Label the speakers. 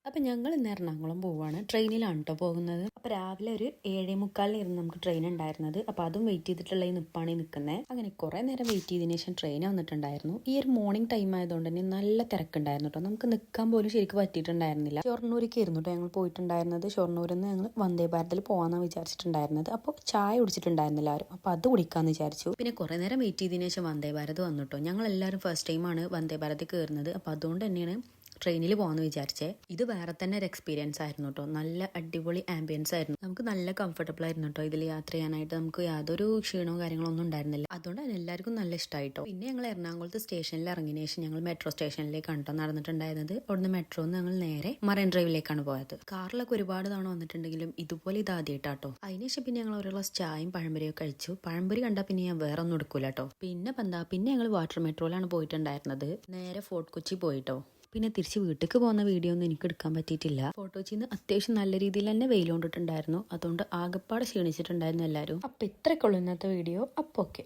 Speaker 1: അപ്പം ഞങ്ങൾ ഇന്ന് എറണാകുളം പോവുകയാണ്. ട്രെയിനിലാണ് കേട്ടോ പോകുന്നത്. അപ്പോൾ രാവിലെ ഒരു 7:45 നമുക്ക് ട്രെയിൻ ഉണ്ടായിരുന്നത്. അപ്പോൾ അതും വെയിറ്റ് ചെയ്തിട്ടുള്ള ഈ നിപ്പാണ് നിൽക്കുന്നത്. അങ്ങനെ കുറേ നേരം വെയിറ്റ് ചെയ്തതിന് ശേഷം ട്രെയിൻ വന്നിട്ടുണ്ടായിരുന്നു. ഈ ഒരു മോർണിംഗ് ടൈം ആയതുകൊണ്ട് തന്നെ നല്ല തിരക്കുണ്ടായിരുന്നു കേട്ടോ. നമുക്ക് നിൽക്കാൻ പോലും ശരിക്കും പറ്റിയിട്ടുണ്ടായിരുന്നില്ല. ഷൊർണൂരേക്ക് ആയിരുന്നു കേട്ടോ ഞങ്ങൾ പോയിട്ടുണ്ടായിരുന്നത്. ഷൊർണൂരിൽ നിന്ന് ഞങ്ങൾ വന്ദേ ഭാരതിൽ പോകാമെന്നാണ് വിചാരിച്ചിട്ടുണ്ടായിരുന്നത്. അപ്പോൾ ചായ കുടിച്ചിട്ടുണ്ടായിരുന്നില്ല ആരും. അപ്പോൾ അത് കുടിക്കാമെന്ന് വിചാരിച്ചു. പിന്നെ കുറേ നേരം വെയിറ്റ് ചെയ്തതിന് ശേഷം വന്ദേ ഭാരത് വന്നു കേട്ടോ. ഞങ്ങൾ എല്ലാവരും ഫസ്റ്റ് ടൈമാണ് വന്ദേ ഭാരതിൽ കയറുന്നത്. അപ്പോൾ അതുകൊണ്ട് തന്നെയാണ് ട്രെയിനിൽ പോകാമെന്ന് വിചാരിച്ചേ. ഇത് വേറെ തന്നെ ഒരു എക്സ്പീരിയൻസ് ആയിരുന്നു കേട്ടോ. നല്ല അടിപൊളി ആംബിയൻസ് ആയിരുന്നു. നമുക്ക് നല്ല കംഫർട്ടബിൾ ആയിരുന്നു കേട്ടോ ഇതിൽ യാത്ര ചെയ്യാനായിട്ട്. നമുക്ക് യാതൊരു ക്ഷീണവും കാര്യങ്ങളോ ഒന്നും ഉണ്ടായിരുന്നില്ല. അതുകൊണ്ട് തന്നെ എല്ലാവർക്കും നല്ല ഇഷ്ടമായിട്ടോ. പിന്നെ ഞങ്ങൾ എറണാകുളത്ത് സ്റ്റേഷനിൽ ഇറങ്ങിയതിന് ശേഷം ഞങ്ങൾ മെട്രോ സ്റ്റേഷനിലേക്കാണ് കേട്ടോ നടന്നിട്ടുണ്ടായിരുന്നത്. അവിടുന്ന് മെട്രോന്ന് ഞങ്ങൾ നേരെ മറൈൻ ഡ്രൈവിലേക്കാണ് പോയത്. കാറിലൊക്കെ ഒരുപാട് തവണ വന്നിട്ടുണ്ടെങ്കിലും ഇതുപോലെ ഇത് ആദ്യമായിട്ടാട്ടോ. അതിനുശേഷം പിന്നെ ഞങ്ങൾ ഒരു ഗ്ലാസ് ചായയും പഴംപൊരിയൊക്കെ കഴിച്ചു. പഴംപൊരി കണ്ടാൽ പിന്നെ ഞാൻ വേറെ ഒന്നും എടുക്കൂല കേട്ടോ. പിന്നെ ഞങ്ങൾ വാട്ടർ മെട്രോയിലാണ് പോയിട്ടുണ്ടായിരുന്നത്. നേരെ ഫോർട്ട് കൊച്ചി പോയിട്ടോ. പിന്നെ തിരിച്ച് വീട്ടിലേക്ക് പോകുന്ന വീഡിയോ ഒന്നും എനിക്ക് എടുക്കാൻ പറ്റിയിട്ടില്ല. ഫോട്ടോച്ചിന്ന് അത്യാവശ്യം നല്ല രീതിയിൽ തന്നെ വെയിൽ കൊണ്ടിട്ടുണ്ടായിരുന്നു. അതുകൊണ്ട് ആകെപ്പാടെ ക്ഷീണിച്ചിട്ടുണ്ടായിരുന്നു എല്ലാവരും. അപ്പോൾ ഇത്രയൊക്കെ ഉള്ളൂ ഇന്നത്തെ വീഡിയോ. അപ്പോൾ ഓക്കെ.